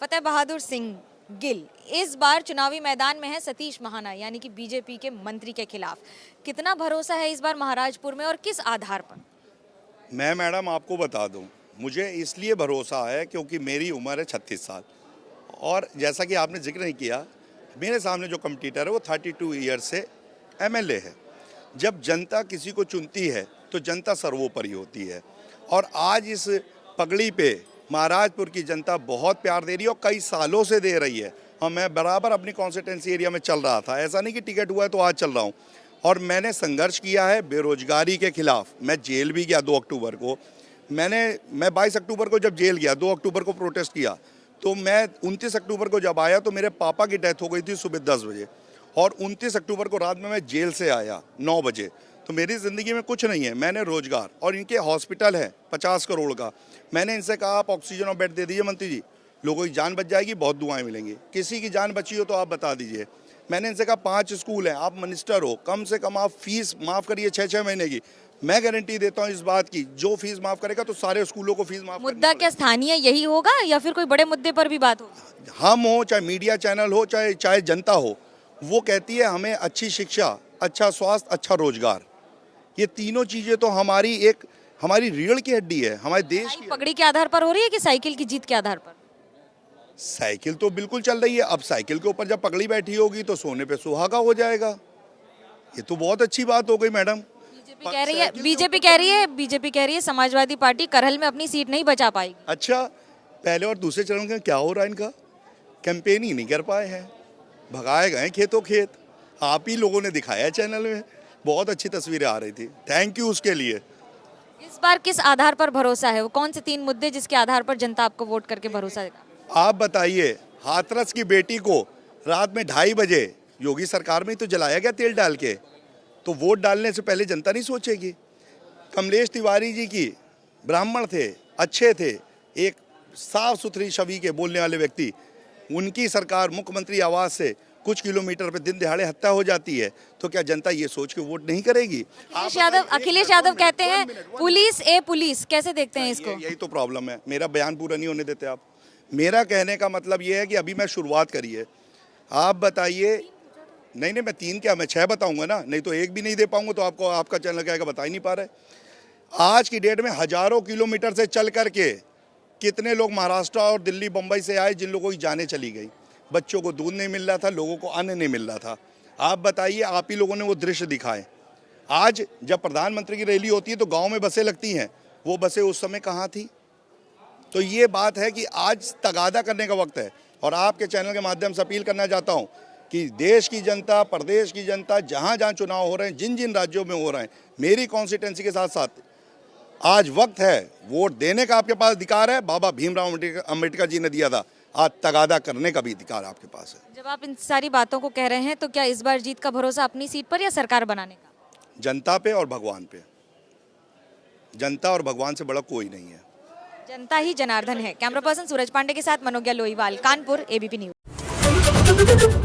फतेह बहादुर सिंह गिल इस बार चुनावी मैदान में है सतीश महाना यानी कि बीजेपी के मंत्री के खिलाफ। कितना भरोसा है इस बार महाराजपुर में और किस आधार पर? मैं मैडम आपको बता दूं, मुझे इसलिए भरोसा है क्योंकि मेरी उम्र है 36 साल और जैसा कि आपने जिक्र नहीं किया, मेरे सामने जो कम्पिटिटर है वो 32 ईयर्स से एमएलए है। जब जनता किसी को चुनती है तो जनता सर्वोपरि होती है और आज इस पगड़ी पे महाराजपुर की जनता बहुत प्यार दे रही है और कई सालों से दे रही है। और मैं बराबर अपनी कॉन्स्टिट्यूंसी एरिया में चल रहा था, ऐसा नहीं कि टिकट हुआ है तो आज चल रहा हूँ। और मैंने संघर्ष किया है बेरोजगारी के खिलाफ। मैं जेल भी गया 2 अक्टूबर को। मैं 22 अक्टूबर को जब जेल गया, 2 अक्टूबर को प्रोटेस्ट किया, तो मैं 29 अक्टूबर को जब आया तो मेरे पापा की डेथ हो गई थी सुबह 10 बजे और 29 अक्टूबर को रात में मैं जेल से आया 9 बजे। तो मेरी ज़िंदगी में कुछ नहीं है, मैंने रोजगार और इनके हॉस्पिटल है 50 करोड़ का। मैंने इनसे कहा आप ऑक्सीजन और बेड दे दीजिए मंत्री जी, लोगों की जान बच जाएगी, बहुत दुआएं मिलेंगी। किसी की जान बची हो तो आप बता दीजिए। मैंने इनसे कहा 5 स्कूल हैं, आप मिनिस्टर हो, कम से कम आप फीस माफ़ करिए 6-6 महीने की। मैं गारंटी देता हूँ इस बात की, जो फीस माफ़ करेगा तो सारे स्कूलों को फीस माफ़। मुद्दा क्या स्थानीय यही होगा या फिर कोई बड़े मुद्दे पर भी बात होगी? हम हो चाहे मीडिया चैनल हो चाहे जनता हो, वो कहती है हमें अच्छी शिक्षा, अच्छा स्वास्थ्य, अच्छा रोजगार। ये तीनों चीज़ें तो हमारी रीढ़ की हड्डी है, हमारे देश की। पगड़ी के आधार पर हो रही है कि साइकिल की जीत के आधार पर? साइकिल तो बिल्कुल चल रही है। अब साइकिल के ऊपर जब पगड़ी बैठी होगी तो सोने पे सुहागा हो जाएगा। ये तो बहुत अच्छी बात हो गई मैडम। बीजेपी कह रही है समाजवादी पार्टी करहल में अपनी सीट नहीं बचा पाएगी। अच्छा, पहले और दूसरे चरण में क्या हो रहा है इनका? कैंपेन ही नहीं कर पाए हैं, भगाए गए खेतों खेत। आप ही लोगों ने दिखाया चैनल में, बहुत अच्छी तस्वीरें आ रही थी, थैंक यू उसके लिए। इस बार किस आधार पर भरोसा है? वो कौन से 3 मुद्दे जिसके आधार पर जनता आपको वोट करके भरोसा देगा? आप बताइए, हाथरस की बेटी को रात में 2:30 बजे योगी सरकार में ही तो जलाया गया तेल डाल के, तो वोट डालने से पहले जनता नहीं सोचेगी? कमलेश तिवारी जी की ब्राह्मण थे, अच्छे थे, एक साफ सुथरी छवि के बोलने वाले व्यक्ति, उनकी सरकार मुख्यमंत्री आवास से कुछ किलोमीटर पे दिन दिहाड़े हत्या हो जाती है, तो क्या जनता ये सोच के वोट नहीं करेगी? अखिलेश यादव कहते हैं पुलिस, कैसे देखते हैं इसको? यही तो प्रॉब्लम है। मेरा बयान पूरा नहीं होने देते आप। मेरा कहने का मतलब ये है कि अभी मैं शुरुआत करी है। आप बताइए। नहीं, मैं 3 क्या, मैं 6 बताऊंगा ना, नहीं तो 1 भी नहीं दे पाऊंगा तो आपको आपका चैनल कहेगा बता ही नहीं पा रहे। आज की डेट में हजारों किलोमीटर से चल करके कितने लोग महाराष्ट्र और दिल्ली बम्बई से आए, जिन लोगों की जानें चली गई। बच्चों को दूध नहीं मिल रहा था, लोगों को अन्न नहीं मिल रहा था। आप बताइए, आप ही लोगों ने वो दृश्य दिखाए। आज जब प्रधानमंत्री की रैली होती है तो गांव में बसें लगती हैं, वो बसें उस समय कहाँ थी? तो ये बात है कि आज तगादा करने का वक्त है। और आपके चैनल के माध्यम से अपील करना चाहता हूँ कि देश की जनता, प्रदेश की जनता, जहाँ जहाँ चुनाव हो रहे हैं, जिन जिन राज्यों में हो रहे हैं, मेरी कॉन्स्टिट्यूंसी के साथ साथ आज वक्त है, वोट देने का आपके पास अधिकार है। बाबा भीमराव अम्बेडकर जी ने दिया था, आज तगादा करने का भी अधिकार आपके पास है। जब आप इन सारी बातों को कह रहे हैं तो क्या इस बार जीत का भरोसा अपनी सीट पर या सरकार बनाने का? जनता पे और भगवान पे। जनता और भगवान से बड़ा कोई नहीं है। जनता ही जनार्दन है। कैमरा पर्सन सूरज पांडे के साथ मनोज्ञा लोईवाल, कानपुर, एबीपी न्यूज।